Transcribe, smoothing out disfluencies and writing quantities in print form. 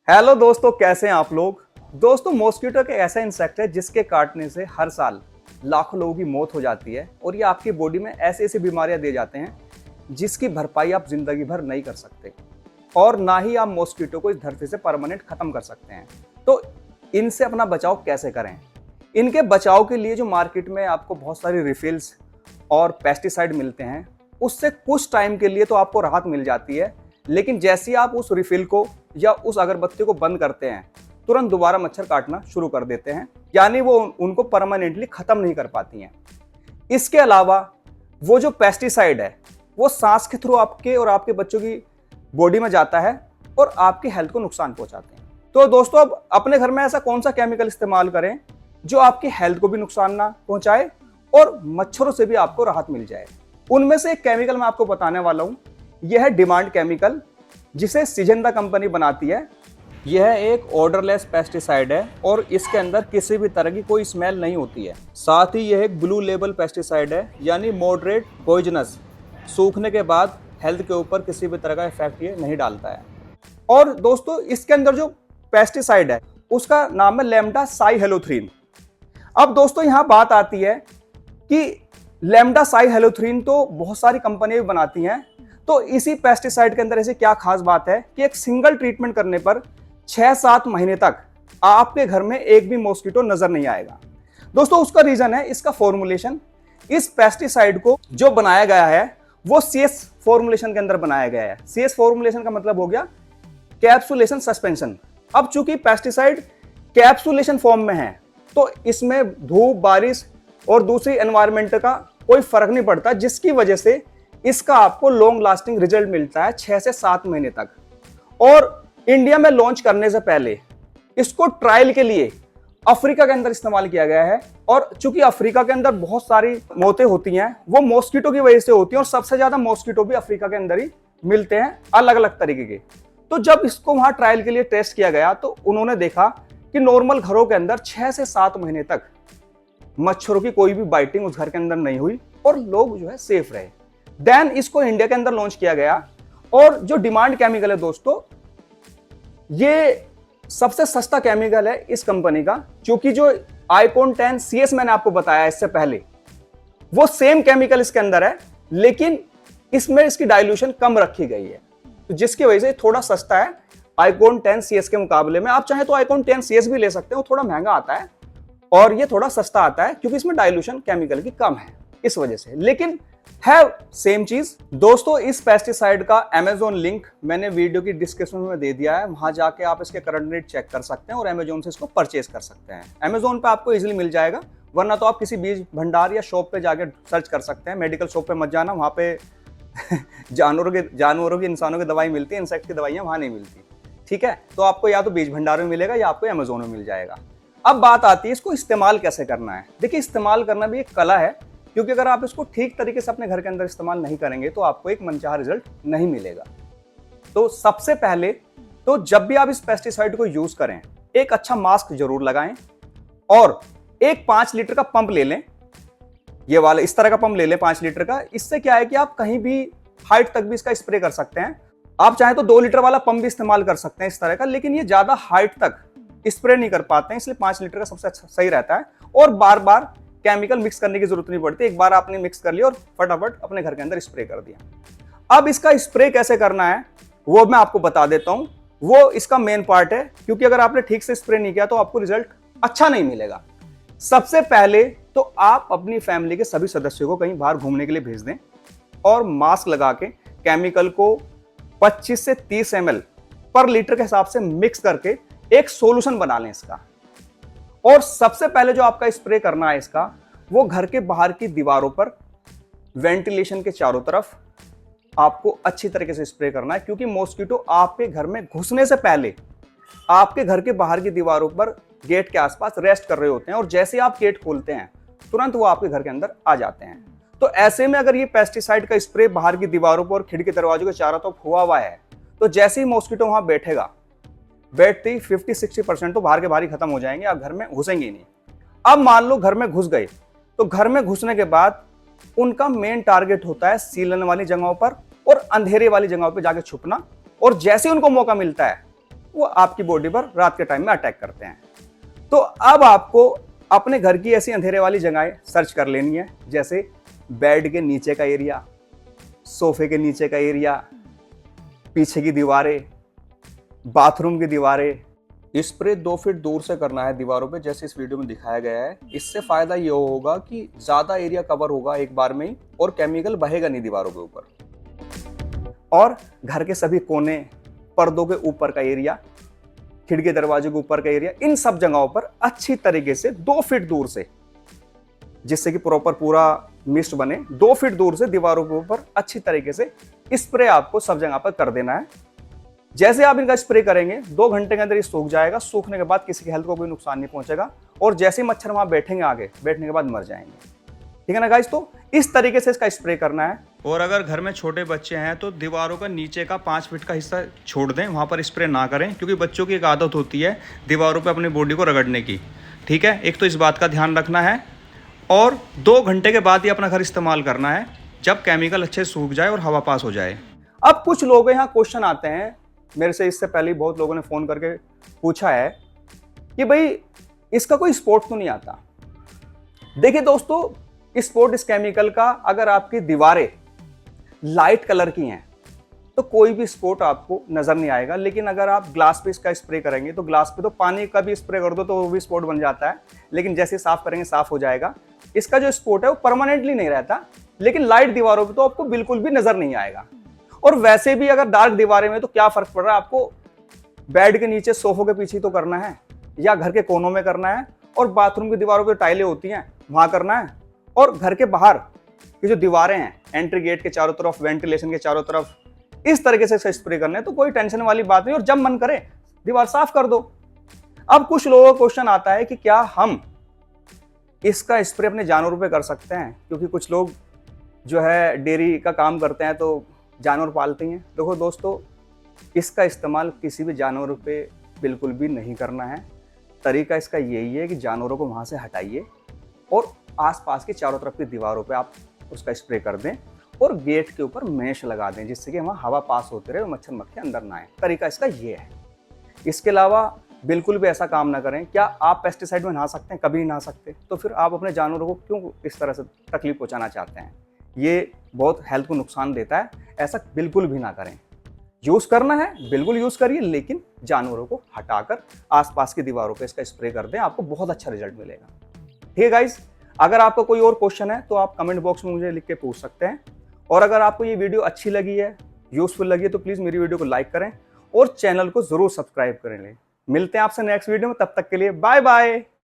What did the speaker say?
Hello दोस्तों, कैसे हैं आप लोग। दोस्तों, मॉस्किटो एक ऐसा इंसेक्ट है जिसके काटने से हर साल लाखों लोगों की मौत हो जाती है और ये आपकी बॉडी में ऐसी ऐसी बीमारियां दे जाते हैं जिसकी भरपाई आप जिंदगी भर नहीं कर सकते और ना ही आप मॉस्किटो को इस धरती से परमानेंट खत्म कर सकते हैं। तो इनसे अपना बचाव कैसे करें। इनके बचाव के लिए जो मार्केट में आपको बहुत सारी रिफिल्स और पेस्टिसाइड मिलते हैं, उससे कुछ टाइम के लिए तो आपको राहत मिल जाती है, लेकिन जैसे ही आप उस रिफिल को या उस अगरबत्ती को बंद करते हैं, तुरंत दोबारा मच्छर काटना शुरू कर देते हैं, यानी वो उनको परमानेंटली खत्म नहीं कर पाती हैं। इसके अलावा वो जो पेस्टिसाइड है वो सांस के थ्रू आपके और आपके बच्चों की बॉडी में जाता है और आपकी हेल्थ को नुकसान पहुंचाते हैं। तो दोस्तों, अब अपने घर में ऐसा कौन सा केमिकल इस्तेमाल करें जो आपकी हेल्थ को भी नुकसान ना पहुंचाए और मच्छरों से भी आपको राहत मिल जाए। उनमें से एक केमिकल मैं आपको बताने वाला हूं। यह है डिमांड केमिकल, जिसे सिजेंटा कंपनी बनाती है। यह एक ऑर्डरलेस पेस्टिसाइड है और इसके अंदर किसी भी तरह की कोई स्मेल नहीं होती है। साथ ही यह एक ब्लू लेबल पेस्टिसाइड है, यानी मॉडरेट पॉइजनस। सूखने के बाद हेल्थ के ऊपर किसी भी तरह का इफेक्ट ये नहीं डालता है। और दोस्तों, इसके अंदर जो पेस्टिसाइड है उसका नाम है लैम्डा साइहेलोथ्रीन। अब दोस्तों, यहां बात आती है कि लैम्डा साइहेलोथ्रीन तो बहुत सारी कंपनियां भी बनाती हैं, तो इसी पेस्टिसाइड के अंदर ऐसी क्या खास बात है कि एक सिंगल ट्रीटमेंट करने पर 6-7 महीने तक आपके घर में एक भी मॉस्किटो नजर नहीं आएगा। दोस्तों, उसका रीजन है इसका फॉर्मुलेशन। इस पेस्टिसाइड को जो बनाया गया है वो CS फॉर्मुलेशन के अंदर बनाया गया है। CS फॉर्मुलेशन का मतलब हो गया कैप्सुलेशन सस्पेंशन। अब चूंकि पेस्टिसाइड कैप्सुलेशन फॉर्म में है, तो इसमें धूप, बारिश और दूसरी एनवायरमेंट का कोई फर्क नहीं पड़ता, जिसकी वजह से इसका आपको लॉन्ग लास्टिंग रिजल्ट मिलता है 6 से 7 महीने तक। और इंडिया में लॉन्च करने से पहले इसको ट्रायल के लिए अफ्रीका के अंदर इस्तेमाल किया गया है। और चूंकि अफ्रीका के अंदर बहुत सारी मौतें होती हैं, वो मॉस्किटो की वजह से होती हैं और सबसे ज्यादा मॉस्किटो भी अफ्रीका के अंदर ही मिलते हैं, अलग अलग तरीके के। तो जब इसको वहां ट्रायल के लिए टेस्ट किया गया तो उन्होंने देखा कि नॉर्मल घरों के अंदर 6 से 7 महीने तक मच्छरों की कोई भी बाइटिंग उस घर के अंदर नहीं हुई और लोग जो है सेफ रहे। देन इसको इंडिया के अंदर लॉन्च किया गया। और जो डिमांड केमिकल है दोस्तों, ये सबसे सस्ता केमिकल है इस कंपनी का, क्योंकि जो आईकॉन 10 CS मैंने आपको बताया इससे पहले, वो सेम केमिकल इसके अंदर है, लेकिन इसमें इसकी डाइल्यूशन कम रखी गई है, तो जिसकी वजह से थोड़ा सस्ता है आईकॉन 10 CS के मुकाबले में। आप चाहे तो आईकॉन 10 CS भी ले सकते हैं, वो थोड़ा महंगा आता है और ये थोड़ा सस्ता आता है क्योंकि इसमें डाइल्यूशन केमिकल की कम है, इस वजह से। लेकिन है सेम चीज। दोस्तों, इस पेस्टिसाइड का अमेजोन लिंक मैंने वीडियो की डिस्क्रिप्शन में दे दिया है, वहां जाके आप इसके करंट रेट चेक कर सकते हैं और अमेजोन से इसको परचेज कर सकते हैं। अमेजोन पे आपको इजीली मिल जाएगा, वरना तो आप किसी बीज भंडार या शॉप पे जाके सर्च कर सकते हैं। मेडिकल शॉप पे मत जाना, वहां पे जानवरों की इंसानों की दवाई मिलती है, इंसेक्ट की दवाइयां वहां नहीं मिलती। ठीक है, तो आपको या तो बीज भंडार में मिलेगा या आपको अमेजोन में मिल जाएगा। अब बात आती है इसको इस्तेमाल कैसे करना है। देखिए, इस्तेमाल करना भी एक कला है, क्योंकि अगर आप इसको ठीक तरीके से अपने घर के अंदर इस्तेमाल नहीं करेंगे तो आपको एक मनचाहा रिजल्ट नहीं मिलेगा। तो सबसे पहले तो जब भी आप इस पेस्टिसाइड को यूज करें, एक अच्छा मास्क जरूर लगाएं और एक 5 लीटर का पंप ले लें। ये वाला इस तरह का पंप ले लें 5 लीटर का। इससे क्या है कि आप कहीं भी हाइट तक भी इसका स्प्रे कर सकते हैं। आप चाहे तो 2 लीटर वाला पंप भी इस्तेमाल कर सकते हैं इस तरह का, लेकिन ये ज्यादा हाइट तक स्प्रे नहीं कर पाते हैं, इसलिए 5 लीटर का सबसे अच्छा सही रहता है। और बार बार केमिकल मिक्स करने की जरूरत नहीं पड़ती, एक बार आपने मिक्स कर लिया और फटाफट अपने घर के अंदर स्प्रे कर दिया। अब इसका स्प्रे कैसे करना है वो मैं आपको बता देता हूं। वो इसका मेन पार्ट है, क्योंकि अगर आपने ठीक से स्प्रे नहीं किया तो आपको रिजल्ट अच्छा नहीं मिलेगा। सबसे पहले तो आप अपनी फैमिली के सभी सदस्यों को कहीं बाहर घूमने के लिए भेज दें और मास्क लगा के केमिकल को 25 से 30 ml पर लीटर के हिसाब से मिक्स करके एक सॉल्यूशन बना लें इसका। और सबसे पहले जो आपका स्प्रे करना है इसका, वो घर के बाहर की दीवारों पर वेंटिलेशन के चारों तरफ आपको अच्छी तरीके से स्प्रे करना है, क्योंकि मॉस्किटो आपके घर में घुसने से पहले आपके घर के बाहर की दीवारों पर गेट के आसपास रेस्ट कर रहे होते हैं और जैसे आप गेट खोलते हैं तुरंत वो आपके घर के अंदर आ जाते हैं। तो ऐसे में अगर ये पेस्टिसाइड का स्प्रे बाहर की दीवारों पर, खिड़की दरवाजों के चारों तरफ हुआ है, तो जैसे ही मॉस्किटो वहां बैठेगा, बैठते ही 50-60% तो बाहर के बाहर ही खत्म हो जाएंगे, आप घर में घुसेंगे नहीं। अब मान लो घर में घुस गए, तो घर में घुसने के बाद उनका मेन टारगेट होता है सीलन वाली जगहों पर और अंधेरे वाली जगहों पर जाके छुपना। और जैसे उनको मौका मिलता है वो आपकी बॉडी पर रात के टाइम में अटैक करते हैं। तो अब आपको अपने घर की ऐसी अंधेरे वाली जगहें सर्च कर लेनी है, जैसे बेड के नीचे का एरिया, सोफे के नीचे का एरिया, पीछे की दीवारें, बाथरूम की दीवारें। स्प्रे 2 फीट दूर से करना है दीवारों पे, जैसे इस वीडियो में दिखाया गया है। इससे फायदा ये होगा कि ज्यादा एरिया कवर होगा एक बार में ही और केमिकल बहेगा नहीं दीवारों के ऊपर। और घर के सभी कोने, पर्दों के ऊपर का एरिया, खिड़की दरवाजे के ऊपर का एरिया, इन सब जगहों पर अच्छी तरीके से 2 फीट दूर से, जिससे कि प्रॉपर पूरा मिस्ट बने, 2 फीट दूर से दीवारों के ऊपर अच्छी तरीके से स्प्रे आपको सब जगह पर कर देना है। जैसे आप इनका स्प्रे करेंगे 2 घंटे के अंदर ये सूख जाएगा। सूखने के बाद किसी की हेल्थ को कोई नुकसान नहीं पहुंचेगा और जैसे ही मच्छर वहां बैठेंगे, आगे बैठने के बाद मर जाएंगे। ठीक है ना गाइस? तो इस तरीके से इसका स्प्रे करना है। और अगर घर में छोटे बच्चे हैं तो दीवारों का नीचे का 5 फीट का हिस्सा छोड़ दें, वहां पर स्प्रे ना करें, क्योंकि बच्चों की एक आदत होती है दीवारों पर अपनी बॉडी को रगड़ने की। ठीक है, एक तो इस बात का ध्यान रखना है। और 2 घंटे के बाद ही अपना घर इस्तेमाल करना है, जब केमिकल अच्छे सूख जाए और हवा पास हो जाए। अब कुछ लोग यहाँ क्वेश्चन आते हैं, मेरे से इससे पहले बहुत लोगों ने फोन करके पूछा है कि भाई इसका कोई स्पॉट तो नहीं आता। देखिए दोस्तों, स्पॉट इस केमिकल का, अगर आपकी दीवारें लाइट कलर की हैं तो कोई भी स्पॉट आपको नजर नहीं आएगा। लेकिन अगर आप ग्लास पे इसका स्प्रे करेंगे तो ग्लास पे तो पानी का भी स्प्रे कर दो तो वो भी स्पॉट बन जाता है, लेकिन जैसे साफ करेंगे साफ हो जाएगा। इसका जो स्पॉट है वो परमानेंटली नहीं रहता, लेकिन लाइट दीवारों पे तो आपको बिल्कुल भी नजर नहीं आएगा। और वैसे भी अगर डार्क दीवारें में तो क्या फर्क पड़ रहा है आपको, बेड के नीचे सोफों के पीछे तो करना है, या घर के कोनों में करना है, और बाथरूम की दीवारों पे टाइलें होती हैं वहां करना है, और घर के बाहर की जो दीवारें हैं, एंट्री गेट के चारों तरफ, वेंटिलेशन के चारों तरफ, इस तरीके से स्प्रे करना है। तो कोई टेंशन वाली बात नहीं, और जब मन करे दीवार साफ कर दो। अब कुछ लोगों का क्वेश्चन आता है कि क्या हम इसका स्प्रे अपने जानवरों पे कर सकते हैं, क्योंकि कुछ लोग जो है डेयरी का काम करते हैं तो जानवर पालते हैं। देखो दोस्तों, इसका इस्तेमाल किसी भी जानवर पे बिल्कुल भी नहीं करना है। तरीका इसका यही है कि जानवरों को वहां से हटाइए और आसपास की चारों तरफ की दीवारों पे आप उसका स्प्रे कर दें, और गेट के ऊपर मैश लगा दें, जिससे कि वहाँ हवा पास होते रहे और मच्छर मक्खी अंदर ना आए। तरीका इसका ये है। इसके अलावा बिल्कुल भी ऐसा काम ना करें। क्या आप पेस्टिसाइड में नहा सकते हैं? कभी नहीं नहा सकते। तो फिर आप अपने जानवरों को क्यों इस तरह से तकलीफ पहुंचाना चाहते हैं? ये बहुत हेल्थ को नुकसान देता है। ऐसा बिल्कुल भी ना करें। यूज करना है बिल्कुल यूज करिए, लेकिन जानवरों को हटाकर आसपास की दीवारों पे इसका स्प्रे कर दें, आपको बहुत अच्छा रिजल्ट मिलेगा। ठीक है गाइस, अगर आपका कोई और क्वेश्चन है तो आप कमेंट बॉक्स में मुझे लिख के पूछ सकते हैं। और अगर आपको ये वीडियो अच्छी लगी है, यूजफुल लगी है, तो प्लीज मेरी वीडियो को लाइक करें और चैनल को जरूर सब्सक्राइब करें। मिलते हैं आपसे नेक्स्ट वीडियो में, तब तक के लिए बाय बाय।